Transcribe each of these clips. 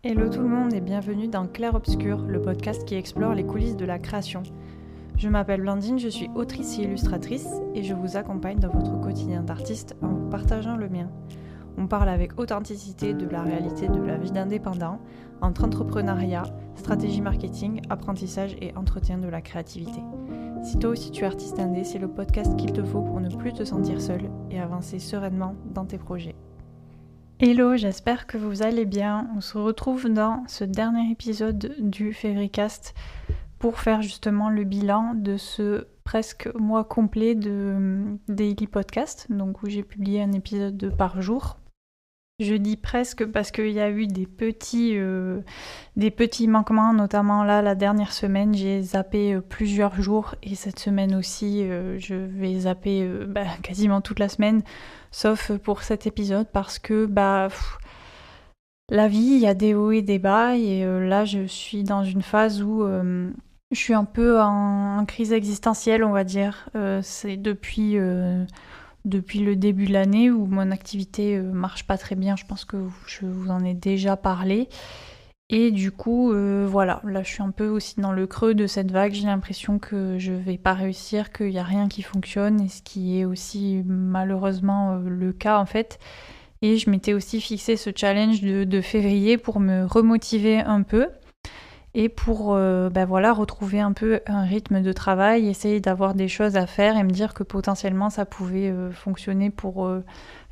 Hello tout le monde et bienvenue dans Clair Obscur, le podcast qui explore les coulisses de la création. Je m'appelle Blandine, je suis autrice et illustratrice et je vous accompagne dans votre quotidien d'artiste en vous partageant le mien. On parle avec authenticité de la réalité de la vie d'indépendant, entre entrepreneuriat, stratégie marketing, apprentissage et entretien de la créativité. Si toi aussi tu es artiste indé, c'est le podcast qu'il te faut pour ne plus te sentir seul et avancer sereinement dans tes projets. Hello, j'espère que vous allez bien. On se retrouve dans ce dernier épisode du Février-Cast pour faire justement le bilan de ce presque mois complet de Daily Podcast, donc où j'ai publié un épisode par jour. Je dis presque parce qu'il y a eu des petits manquements, notamment là, la dernière semaine, j'ai zappé plusieurs jours et cette semaine aussi, je vais zapper quasiment toute la semaine, sauf pour cet épisode parce que la vie, il y a des hauts et des bas et là, je suis dans une phase où je suis un peu en crise existentielle, on va dire. C'est depuis le début de l'année où mon activité marche pas très bien, je pense que je vous en ai déjà parlé. Et du coup, là je suis un peu aussi dans le creux de cette vague, j'ai l'impression que je vais pas réussir, qu'il y a rien qui fonctionne, et ce qui est aussi malheureusement le cas en fait. Et je m'étais aussi fixé ce challenge de février pour me remotiver un peu. Et pour retrouver un peu un rythme de travail, essayer d'avoir des choses à faire et me dire que potentiellement ça pouvait fonctionner pour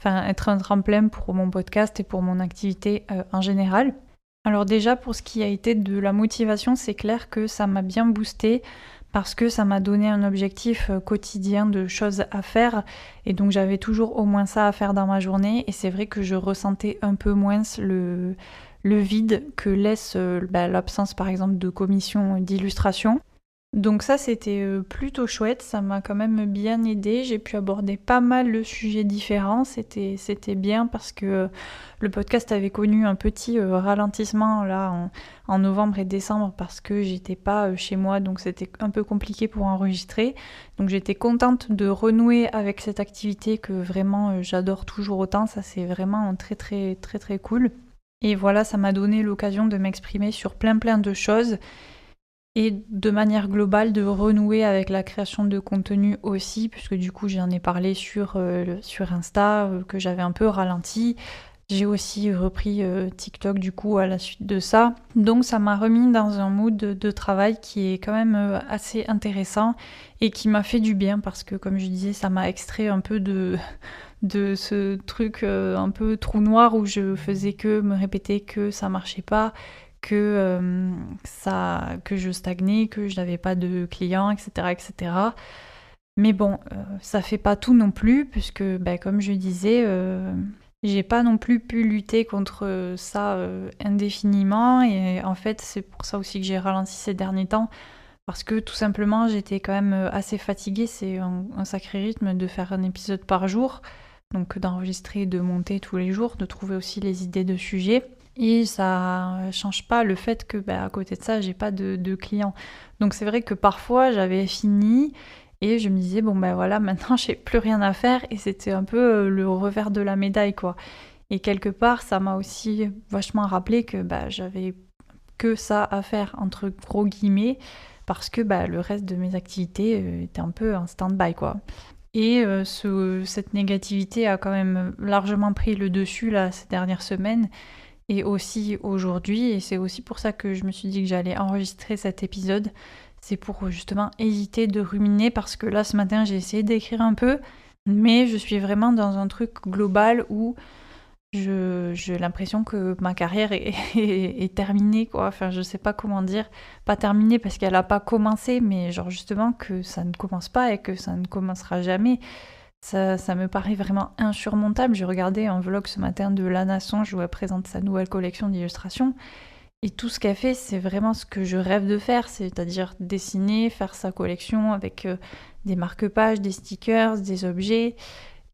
être un tremplin pour mon podcast et pour mon activité en général. Alors déjà, pour ce qui a été de la motivation, c'est clair que ça m'a bien boosté parce que ça m'a donné un objectif quotidien de choses à faire et donc j'avais toujours au moins ça à faire dans ma journée et c'est vrai que je ressentais un peu moins le vide que laisse l'absence par exemple de commission d'illustration. Donc ça c'était plutôt chouette, ça m'a quand même bien aidé, j'ai pu aborder pas mal de sujets différents, c'était bien parce que le podcast avait connu un petit ralentissement là en novembre et décembre parce que j'étais pas chez moi donc c'était un peu compliqué pour enregistrer. Donc j'étais contente de renouer avec cette activité que vraiment j'adore toujours autant, ça c'est vraiment très très très très cool. Et voilà, ça m'a donné l'occasion de m'exprimer sur plein de choses et de manière globale de renouer avec la création de contenu aussi, puisque du coup j'en ai parlé sur Insta, que j'avais un peu ralenti. J'ai aussi repris TikTok du coup à la suite de ça. Donc ça m'a remis dans un mood de travail qui est quand même assez intéressant et qui m'a fait du bien parce que comme je disais, ça m'a extrait un peu de ce truc un peu trou noir où je faisais que me répéter que ça marchait pas, que je stagnais, que je n'avais pas de clients, etc. Mais bon, ça fait pas tout non plus, puisque comme je disais, j'ai pas non plus pu lutter contre ça indéfiniment, et en fait c'est pour ça aussi que j'ai ralenti ces derniers temps, parce que tout simplement j'étais quand même assez fatiguée, c'est un sacré rythme de faire un épisode par jour, donc d'enregistrer et de monter tous les jours, de trouver aussi les idées de sujets. Et ça change pas le fait que à côté de ça, j'ai pas de clients. Donc c'est vrai que parfois j'avais fini et je me disais maintenant j'ai plus rien à faire et c'était un peu le revers de la médaille quoi. Et quelque part ça m'a aussi vachement rappelé que j'avais que ça à faire entre gros guillemets parce que le reste de mes activités était un peu en stand-by quoi. Et cette négativité a quand même largement pris le dessus là ces dernières semaines. Et aussi aujourd'hui, et c'est aussi pour ça que je me suis dit que j'allais enregistrer cet épisode, c'est pour justement éviter de ruminer, parce que là ce matin j'ai essayé d'écrire un peu, mais je suis vraiment dans un truc global où j'ai l'impression que ma carrière est terminée quoi, enfin je sais pas comment dire, pas terminée parce qu'elle a pas commencé, mais genre justement que ça ne commence pas et que ça ne commencera jamais. Ça me paraît vraiment insurmontable. J'ai regardé un vlog ce matin de Lana Songe où elle présente sa nouvelle collection d'illustrations. Et tout ce qu'elle fait, c'est vraiment ce que je rêve de faire, c'est-à-dire dessiner, faire sa collection avec des marque-pages, des stickers, des objets,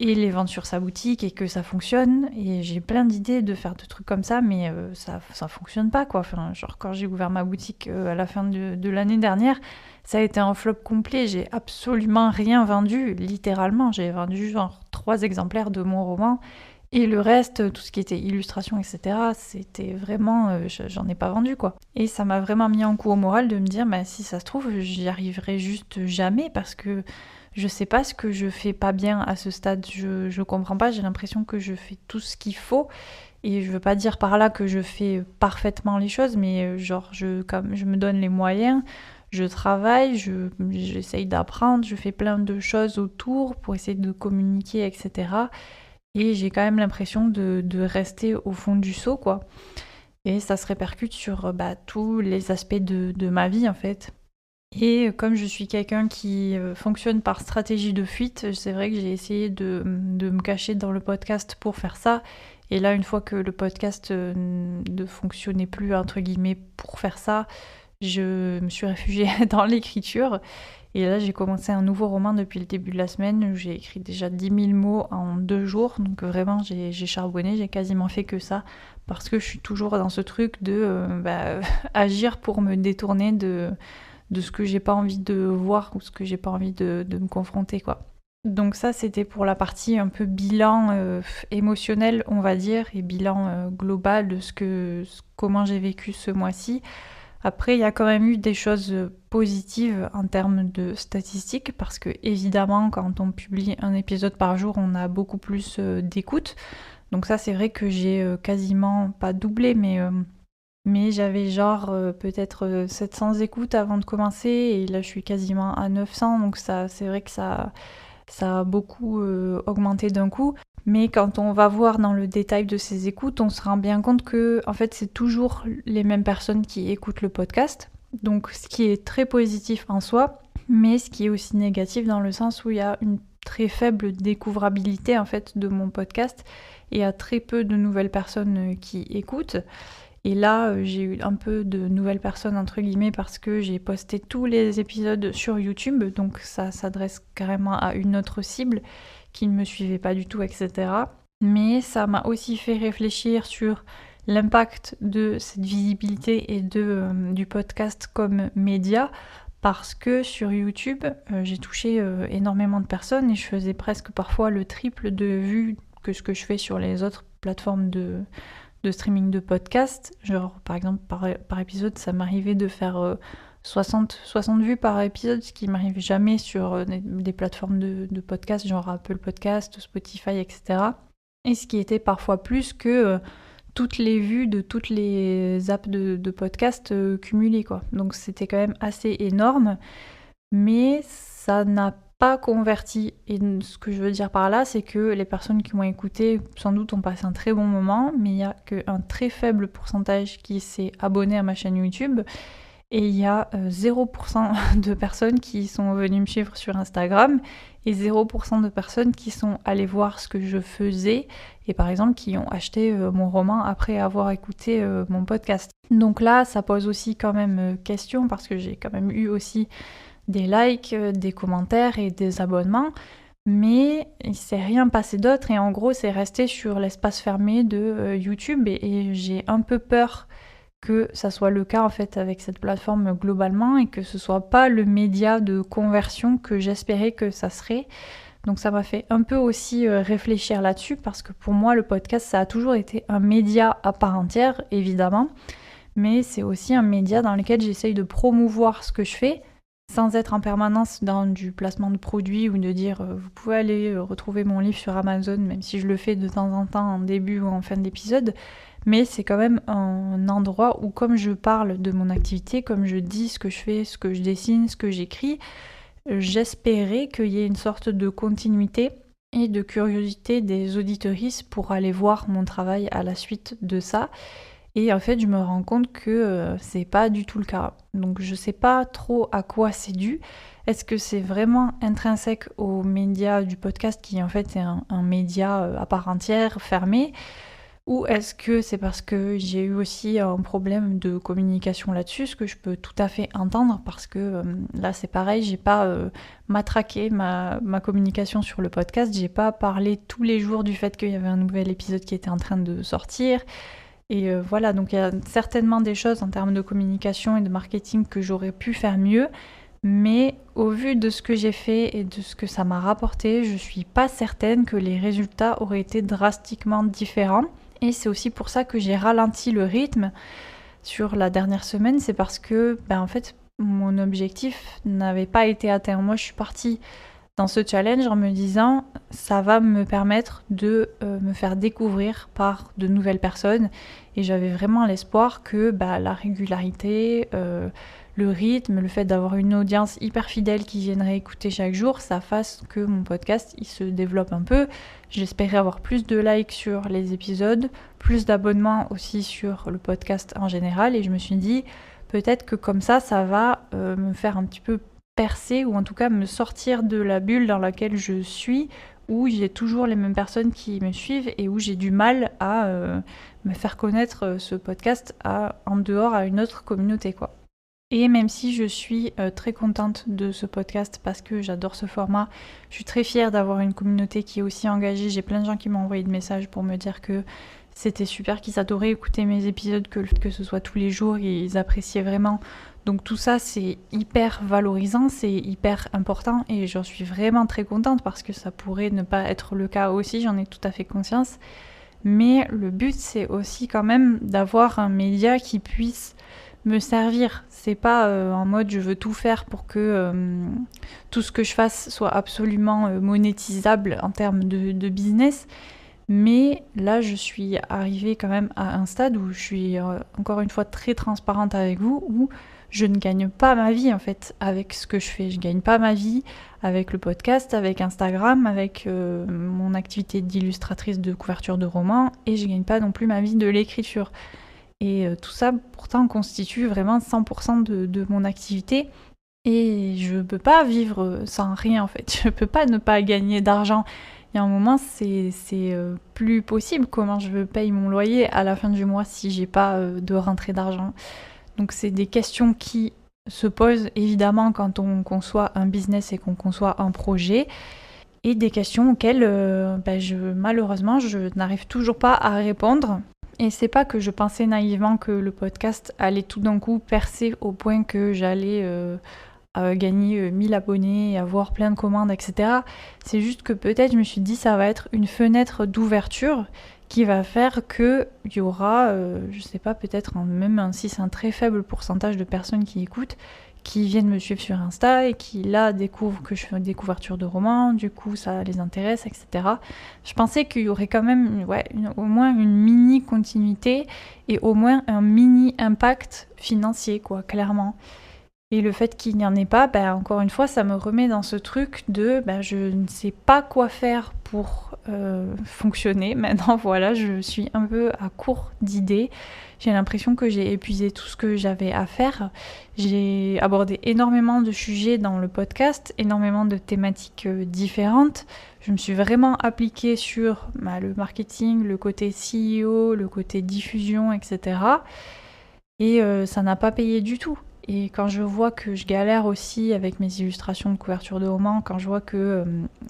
et les vendre sur sa boutique et que ça fonctionne. Et j'ai plein d'idées de faire des trucs comme ça, mais ça fonctionne pas quoi. Enfin, genre quand j'ai ouvert ma boutique à la fin de l'année dernière, ça a été un flop complet. J'ai absolument rien vendu, littéralement. J'ai vendu genre 3 exemplaires de mon roman Et le reste, tout ce qui était illustration, etc., c'était vraiment... j'en ai pas vendu, quoi. Et ça m'a vraiment mis un coup au moral de me dire, si ça se trouve, j'y arriverai juste jamais parce que je sais pas ce que je fais pas bien à ce stade. Je comprends pas, j'ai l'impression que je fais tout ce qu'il faut. Et je veux pas dire par là que je fais parfaitement les choses, mais comme je me donne les moyens, je travaille, j'essaye d'apprendre, je fais plein de choses autour pour essayer de communiquer, etc. Et j'ai quand même l'impression de rester au fond du seau, quoi. Et ça se répercute sur tous les aspects de ma vie, en fait. Et comme je suis quelqu'un qui fonctionne par stratégie de fuite, c'est vrai que j'ai essayé de me cacher dans le podcast pour faire ça. Et là, une fois que le podcast ne fonctionnait plus, entre guillemets, pour faire ça, je me suis réfugiée dans l'écriture. Et là, j'ai commencé un nouveau roman depuis le début de la semaine où j'ai écrit déjà 10 000 mots en 2 jours. Donc vraiment, j'ai charbonné, j'ai quasiment fait que ça parce que je suis toujours dans ce truc de agir pour me détourner de ce que j'ai pas envie de voir ou ce que j'ai pas envie de me confronter, quoi. Donc ça, c'était pour la partie un peu bilan émotionnel, on va dire, et bilan global de comment j'ai vécu ce mois-ci. Après, il y a quand même eu des choses positives en termes de statistiques, parce que évidemment, quand on publie un épisode par jour, on a beaucoup plus d'écoute. Donc ça, c'est vrai que j'ai quasiment pas doublé, mais j'avais peut-être 700 écoutes avant de commencer, et là, je suis quasiment à 900, donc ça, c'est vrai que ça a beaucoup augmenté d'un coup. Mais quand on va voir dans le détail de ces écoutes, on se rend bien compte que en fait, c'est toujours les mêmes personnes qui écoutent le podcast. Donc ce qui est très positif en soi, mais ce qui est aussi négatif dans le sens où il y a une très faible découvrabilité en fait de mon podcast et il y a très peu de nouvelles personnes qui écoutent. Et là, j'ai eu un peu de nouvelles personnes, entre guillemets, parce que j'ai posté tous les épisodes sur YouTube, donc ça s'adresse carrément à une autre cible qui ne me suivait pas du tout, etc. Mais ça m'a aussi fait réfléchir sur l'impact de cette visibilité et du podcast comme média, parce que sur YouTube, j'ai touché énormément de personnes et je faisais presque parfois le triple de vues que ce que je fais sur les autres plateformes de streaming de podcast. Genre, par exemple, par épisode, ça m'arrivait de faire 60 vues par épisode, ce qui m'arrive jamais sur des plateformes de podcast, genre Apple Podcast, Spotify, etc. Et ce qui était parfois plus que toutes les vues de toutes les apps de podcast cumulées, quoi. Donc c'était quand même assez énorme, mais ça n'a pas converti. Et ce que je veux dire par là, c'est que les personnes qui m'ont écouté, sans doute, ont passé un très bon moment, mais il n'y a qu'un très faible pourcentage qui s'est abonné à ma chaîne YouTube. Et il y a 0% de personnes qui sont venues me suivre sur Instagram et 0% de personnes qui sont allées voir ce que je faisais et par exemple qui ont acheté mon roman après avoir écouté mon podcast. Donc là, ça pose aussi quand même question parce que j'ai quand même eu aussi des likes, des commentaires et des abonnements, mais il s'est rien passé d'autre et en gros, c'est resté sur l'espace fermé de YouTube et j'ai un peu peur que ça soit le cas en fait avec cette plateforme globalement et que ce soit pas le média de conversion que j'espérais que ça serait. Donc ça m'a fait un peu aussi réfléchir là-dessus parce que pour moi le podcast ça a toujours été un média à part entière évidemment, mais c'est aussi un média dans lequel j'essaye de promouvoir ce que je fais sans être en permanence dans du placement de produits ou de dire vous pouvez aller retrouver mon livre sur Amazon, même si je le fais de temps en temps en début ou en fin d'épisode. Mais c'est quand même un endroit où comme je parle de mon activité, comme je dis ce que je fais, ce que je dessine, ce que j'écris, j'espérais qu'il y ait une sorte de continuité et de curiosité des auditeuristes pour aller voir mon travail à la suite de ça. Et en fait, je me rends compte que c'est pas du tout le cas. Donc je sais pas trop à quoi c'est dû. Est-ce que c'est vraiment intrinsèque au média du podcast qui en fait est un média à part entière, fermé ? Ou est-ce que c'est parce que j'ai eu aussi un problème de communication là-dessus, ce que je peux tout à fait entendre, parce que là c'est pareil, j'ai pas matraqué ma communication sur le podcast, j'ai pas parlé tous les jours du fait qu'il y avait un nouvel épisode qui était en train de sortir. Et voilà, donc il y a certainement des choses en termes de communication et de marketing que j'aurais pu faire mieux, Mais au vu de ce que j'ai fait et de ce que ça m'a rapporté, je suis pas certaine que les résultats auraient été drastiquement différents. Et c'est aussi pour ça que j'ai ralenti le rythme sur la dernière semaine. C'est parce que, en fait, mon objectif n'avait pas été atteint. Moi, je suis partie dans ce challenge en me disant ça va me permettre de me faire découvrir par de nouvelles personnes, et j'avais vraiment l'espoir que la régularité, le rythme, le fait d'avoir une audience hyper fidèle qui viendrait écouter chaque jour, ça fasse que mon podcast il se développe un peu. J'espérais avoir plus de likes sur les épisodes, plus d'abonnements aussi sur le podcast en général, et je me suis dit peut-être que comme ça va me faire un petit peu percer, ou en tout cas me sortir de la bulle dans laquelle je suis, où j'ai toujours les mêmes personnes qui me suivent et où j'ai du mal à me faire connaître ce podcast en dehors à une autre communauté, quoi. Et même si je suis très contente de ce podcast parce que j'adore ce format, je suis très fière d'avoir une communauté qui est aussi engagée. J'ai plein de gens qui m'ont envoyé des messages pour me dire que c'était super, qu'ils adoraient écouter mes épisodes, que ce soit tous les jours, ils appréciaient vraiment. Donc tout ça, c'est hyper valorisant, c'est hyper important, et j'en suis vraiment très contente parce que ça pourrait ne pas être le cas aussi, j'en ai tout à fait conscience. Mais le but, c'est aussi quand même d'avoir un média qui puisse me servir. C'est pas en mode je veux tout faire pour que tout ce que je fasse soit absolument monétisable en termes de business. Mais là, je suis arrivée quand même à un stade où je suis encore une fois très transparente avec vous, où je ne gagne pas ma vie en fait avec ce que je fais. Je gagne pas ma vie avec le podcast, avec Instagram, avec mon activité d'illustratrice de couverture de romans, et je gagne pas non plus ma vie de l'écriture. Et tout ça pourtant constitue vraiment 100% de mon activité. Et je peux pas vivre sans rien en fait. Je peux pas ne pas gagner d'argent. Il y a un moment, c'est plus possible. Comment je paye mon loyer à la fin du mois si j'ai pas de rentrée d'argent? Donc c'est des questions qui se posent évidemment quand on conçoit un business et qu'on conçoit un projet, et des questions auxquelles malheureusement je n'arrive toujours pas à répondre. Et c'est pas que je pensais naïvement que le podcast allait tout d'un coup percer au point que j'allais gagner 1000 abonnés, avoir plein de commandes, etc. C'est juste que peut-être je me suis dit ça va être une fenêtre d'ouverture qui va faire qu'il y aura, je sais pas, peut-être même si c'est un très faible pourcentage de personnes qui écoutent, qui viennent me suivre sur Insta et qui là découvrent que je fais des couvertures de romans, du coup ça les intéresse, etc. Je pensais qu'il y aurait quand même au moins une mini continuité et au moins un mini impact financier, quoi, clairement. Et le fait qu'il n'y en ait pas, encore une fois, ça me remet dans ce truc de je ne sais pas quoi faire pour fonctionner. Maintenant, voilà, je suis un peu à court d'idées. J'ai l'impression que j'ai épuisé tout ce que j'avais à faire. J'ai abordé énormément de sujets dans le podcast, énormément de thématiques différentes. Je me suis vraiment appliquée sur le marketing, le côté CEO, le côté diffusion, etc. Et ça n'a pas payé du tout. Et quand je vois que je galère aussi avec mes illustrations de couverture de romans, quand je vois que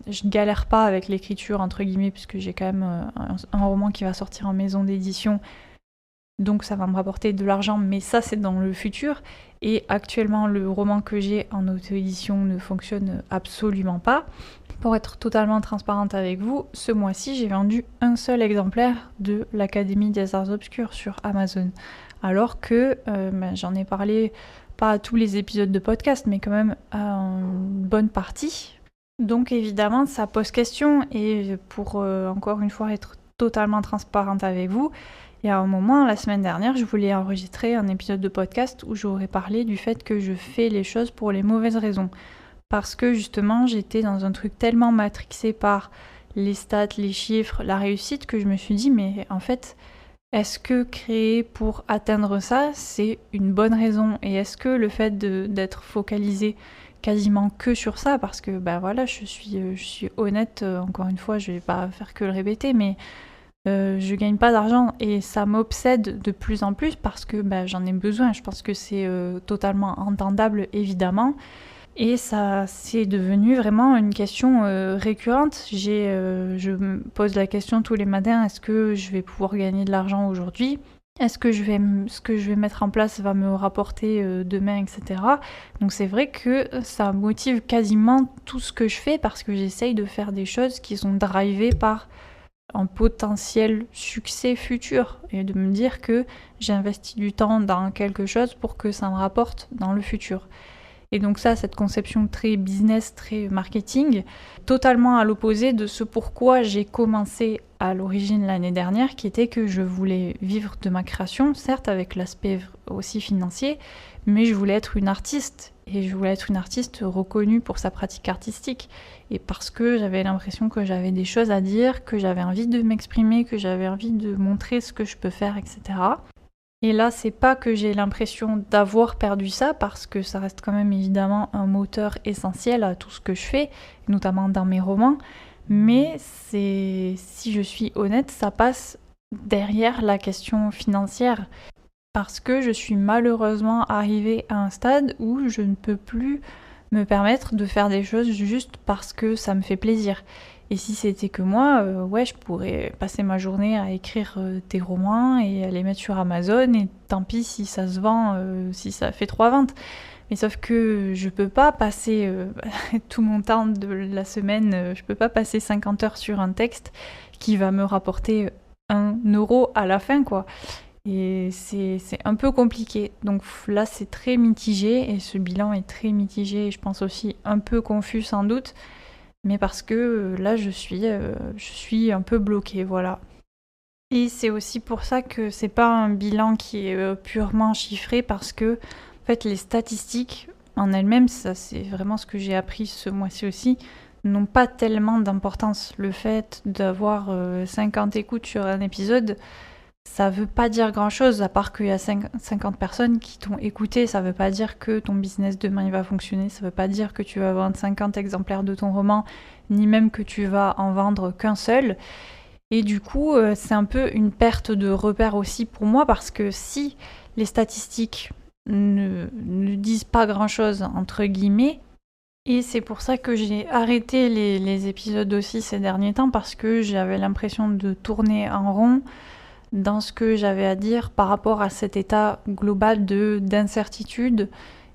je galère pas avec l'écriture, entre guillemets, puisque j'ai quand même un roman qui va sortir en maison d'édition, donc ça va me rapporter de l'argent, mais ça c'est dans le futur. Et actuellement, le roman que j'ai en auto-édition ne fonctionne absolument pas. Pour être totalement transparente avec vous, ce mois-ci, j'ai vendu un seul exemplaire de l'Académie des Arts Obscurs sur Amazon. Alors que j'en ai parlé, pas à tous les épisodes de podcast, mais quand même à une bonne partie. Donc évidemment, ça pose question, et pour encore une fois être totalement transparente avec vous, il y a un moment, la semaine dernière, je voulais enregistrer un épisode de podcast où j'aurais parlé du fait que je fais les choses pour les mauvaises raisons. Parce que justement, j'étais dans un truc tellement matrixé par les stats, les chiffres, la réussite, que je me suis dit, mais en fait, est-ce que créer pour atteindre ça, c'est une bonne raison? Et est-ce que le fait d'être focalisé quasiment que sur ça, parce que voilà, je suis honnête, encore une fois, je vais pas faire que le répéter, mais je gagne pas d'argent et ça m'obsède de plus en plus parce que j'en ai besoin. Je pense que c'est totalement entendable, évidemment. Et ça, c'est devenu vraiment une question récurrente. Je me pose la question tous les matins, est-ce que je vais pouvoir gagner de l'argent aujourd'hui? Est-ce que ce que je vais mettre en place va me rapporter demain, etc. Donc c'est vrai que ça motive quasiment tout ce que je fais parce que j'essaye de faire des choses qui sont drivées par un potentiel succès futur et de me dire que j'ai investi du temps dans quelque chose pour que ça me rapporte dans le futur. Et donc ça, cette conception très business, très marketing, totalement à l'opposé de ce pourquoi j'ai commencé à l'origine l'année dernière, qui était que je voulais vivre de ma création, certes avec l'aspect aussi financier, mais je voulais être une artiste. Et je voulais être une artiste reconnue pour sa pratique artistique. Et parce que j'avais l'impression que j'avais des choses à dire, que j'avais envie de m'exprimer, que j'avais envie de montrer ce que je peux faire, etc. Et là, c'est pas que j'ai l'impression d'avoir perdu ça, parce que ça reste quand même évidemment un moteur essentiel à tout ce que je fais, notamment dans mes romans. Mais si je suis honnête, ça passe derrière la question financière. Parce que je suis malheureusement arrivée à un stade où je ne peux plus me permettre de faire des choses juste parce que ça me fait plaisir. Et si c'était que moi, je pourrais passer ma journée à écrire des romans et à les mettre sur Amazon, et tant pis si ça se vend, si ça fait 3 ventes. Mais sauf que je peux pas passer tout mon temps de la semaine, je peux pas passer 50 heures sur un texte qui va me rapporter 1 euro à la fin, quoi. Et c'est un peu compliqué. Donc là, c'est très mitigé et ce bilan est très mitigé et je pense aussi un peu confus sans doute. Mais parce que là, je suis un peu bloquée, voilà. Et c'est aussi pour ça que c'est pas un bilan qui est purement chiffré parce que, en fait, les statistiques en elles-mêmes, ça c'est vraiment ce que j'ai appris ce mois-ci aussi, n'ont pas tellement d'importance. Le fait d'avoir 50 écoutes sur un épisode, ça veut pas dire grand-chose, à part qu'il y a 50 personnes qui t'ont écouté. Ça veut pas dire que ton business demain il va fonctionner, ça veut pas dire que tu vas vendre 50 exemplaires de ton roman, ni même que tu vas en vendre qu'un seul. Et du coup, c'est un peu une perte de repère aussi pour moi, parce que si les statistiques ne disent pas grand-chose, entre guillemets, et c'est pour ça que j'ai arrêté les épisodes aussi ces derniers temps, parce que j'avais l'impression de tourner en rond dans ce que j'avais à dire par rapport à cet état global d'incertitude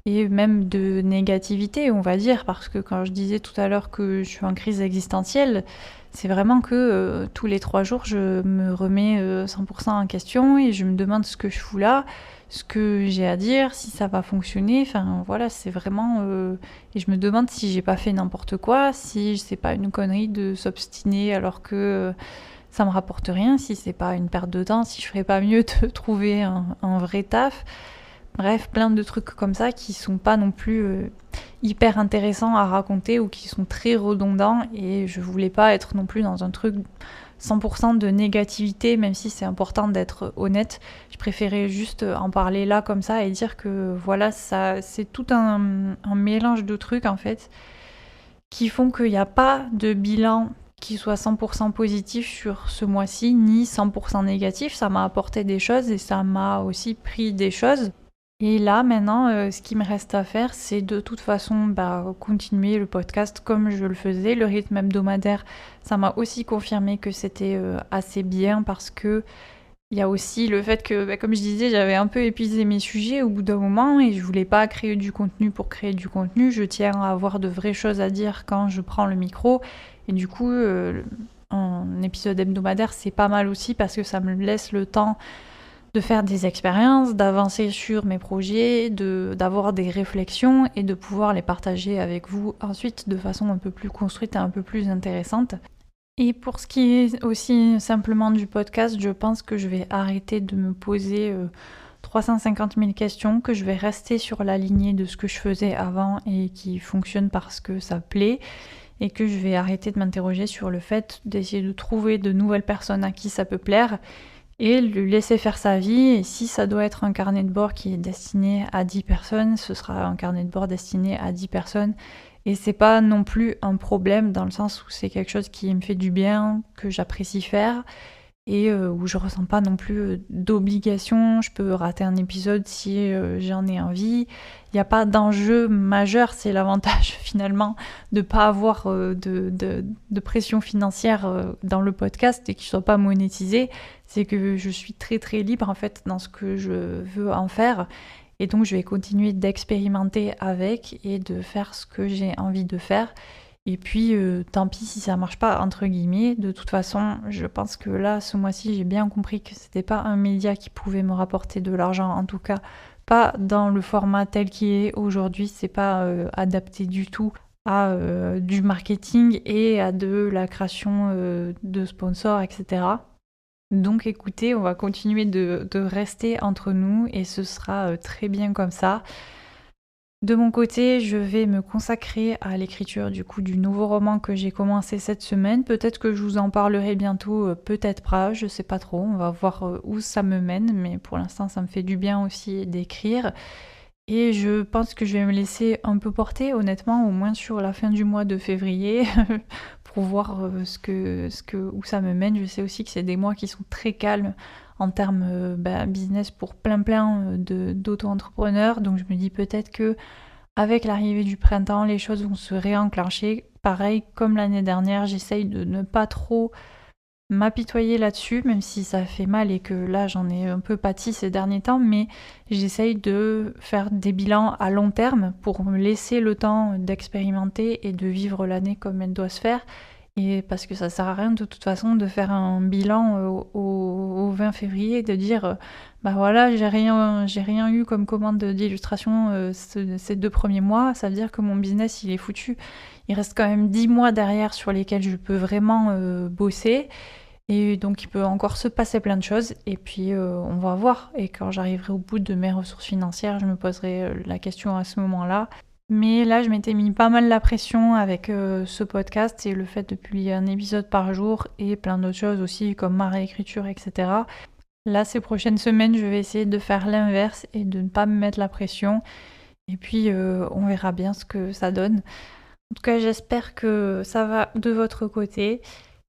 et même de négativité, on va dire, parce que quand je disais tout à l'heure que je suis en crise existentielle, c'est vraiment que tous les 3 jours, je me remets 100% en question et je me demande ce que je fous là, ce que j'ai à dire, si ça va fonctionner, enfin voilà, c'est vraiment... Et je me demande si j'ai pas fait n'importe quoi, si c'est pas une connerie de s'obstiner alors que... ça me rapporte rien, si c'est pas une perte de temps, si je ferais pas mieux de trouver un vrai taf. Bref, plein de trucs comme ça qui sont pas non plus hyper intéressants à raconter ou qui sont très redondants, et je voulais pas être non plus dans un truc 100% de négativité, même si c'est important d'être honnête. Je préférais juste en parler là comme ça et dire que voilà, ça, c'est tout un mélange de trucs en fait qui font qu'il n'y a pas de bilan qui soit 100% positif sur ce mois-ci, ni 100% négatif. Ça m'a apporté des choses et ça m'a aussi pris des choses. Et là, maintenant, ce qui me reste à faire, c'est de toute façon continuer le podcast comme je le faisais. Le rythme hebdomadaire, ça m'a aussi confirmé que c'était assez bien, parce que il y a aussi le fait que, comme je disais, j'avais un peu épuisé mes sujets au bout d'un moment et je voulais pas créer du contenu pour créer du contenu. Je tiens à avoir de vraies choses à dire quand je prends le micro. Et du coup, un épisode hebdomadaire, c'est pas mal aussi parce que ça me laisse le temps de faire des expériences, d'avancer sur mes projets, d'avoir des réflexions et de pouvoir les partager avec vous ensuite de façon un peu plus construite et un peu plus intéressante. Et pour ce qui est aussi simplement du podcast, je pense que je vais arrêter de me poser 350 000 questions, que je vais rester sur la lignée de ce que je faisais avant et qui fonctionne parce que ça plaît, et que je vais arrêter de m'interroger sur le fait d'essayer de trouver de nouvelles personnes à qui ça peut plaire et le laisser faire sa vie. Et si ça doit être un carnet de bord qui est destiné à 10 personnes, ce sera un carnet de bord destiné à 10 personnes. Et c'est pas non plus un problème, dans le sens où c'est quelque chose qui me fait du bien, que j'apprécie faire. et où je ressens pas non plus d'obligation. Je peux rater un épisode si j'en ai envie. Il n'y a pas d'enjeu majeur, c'est l'avantage finalement de pas avoir de pression financière dans le podcast et qu'il soit pas monétisé. C'est que je suis très très libre en fait dans ce que je veux en faire. Et donc je vais continuer d'expérimenter avec et de faire ce que j'ai envie de faire. Et puis, tant pis si ça marche pas, entre guillemets. De toute façon, je pense que là, ce mois-ci, j'ai bien compris que c'était pas un média qui pouvait me rapporter de l'argent. En tout cas, pas dans le format tel qu'il est aujourd'hui. C'est pas adapté du tout à du marketing et à de la création de sponsors, etc. Donc écoutez, on va continuer de rester entre nous et ce sera très bien comme ça. De mon côté, je vais me consacrer à l'écriture du nouveau roman que j'ai commencé cette semaine. Peut-être que je vous en parlerai bientôt, peut-être pas, je sais pas trop. On va voir où ça me mène, mais pour l'instant, ça me fait du bien aussi d'écrire. Et je pense que je vais me laisser un peu porter, honnêtement, au moins sur la fin du mois de février, pour voir où ça me mène. Je sais aussi que c'est des mois qui sont très calmes en termes business pour plein d'auto-entrepreneurs. Donc je me dis peut-être que avec l'arrivée du printemps, les choses vont se réenclencher. Pareil, comme l'année dernière, j'essaye de ne pas trop m'apitoyer là-dessus, même si ça fait mal et que là j'en ai un peu pâti ces derniers temps, mais j'essaye de faire des bilans à long terme pour me laisser le temps d'expérimenter et de vivre l'année comme elle doit se faire. Et parce que ça sert à rien de toute façon de faire un bilan au 20 février et de dire bah voilà, j'ai rien eu comme commande d'illustration ces 2 premiers mois, ça veut dire que mon business il est foutu. Il reste quand même 10 mois derrière sur lesquels je peux vraiment bosser. Et donc il peut encore se passer plein de choses et puis on va voir. Et quand j'arriverai au bout de mes ressources financières, je me poserai la question à ce moment-là. Mais là, je m'étais mis pas mal la pression avec ce podcast et le fait de publier un épisode par jour et plein d'autres choses aussi comme ma réécriture, etc. Là, ces prochaines semaines, je vais essayer de faire l'inverse et de ne pas me mettre la pression. Et puis, on verra bien ce que ça donne. En tout cas, j'espère que ça va de votre côté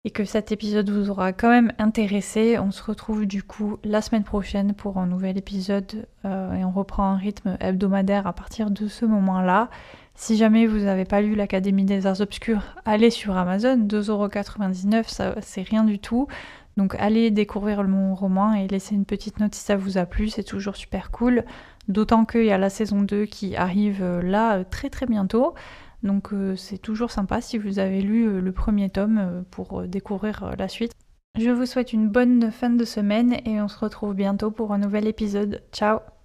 et que cet épisode vous aura quand même intéressé. On se retrouve du coup la semaine prochaine pour un nouvel épisode et on reprend un rythme hebdomadaire à partir de ce moment-là. Si jamais vous n'avez pas lu l'Académie des Arts Obscurs, allez sur Amazon, 2,99€, ça c'est rien du tout. Donc allez découvrir mon roman et laissez une petite note si ça vous a plu, c'est toujours super cool. D'autant qu'il y a la saison 2 qui arrive là très très bientôt. Donc c'est toujours sympa si vous avez lu le premier tome pour découvrir la suite. Je vous souhaite une bonne fin de semaine et on se retrouve bientôt pour un nouvel épisode. Ciao!